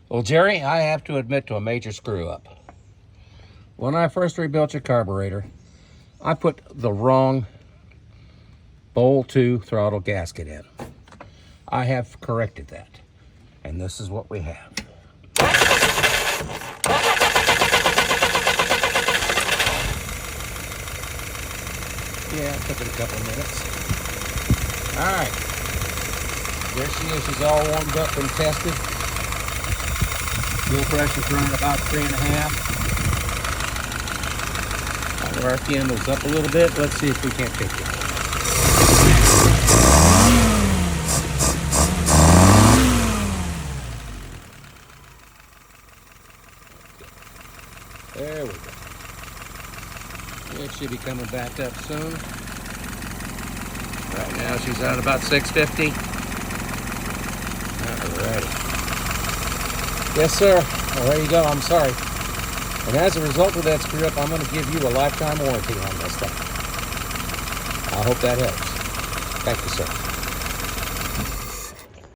Well, Jerry, I have to admit to a major screw up. When I first rebuilt your carburetor, I put the wrong bowl 2 throttle gasket in. I have corrected that, and this is what we have. Yeah, it took it a couple of minutes. All right, there she is. She's all warmed up and tested. Fuel pressure's running about 3.5. Our RPM is up a little bit. Let's see if we can't take it. There we go. It should be coming back up soon. Right now she's at about 650. Alrighty. Yes, sir. Well, there you go. I'm sorry. And as a result of that screw up, I'm going to give you a lifetime warranty on this thing. I hope that helps. Thank you, sir.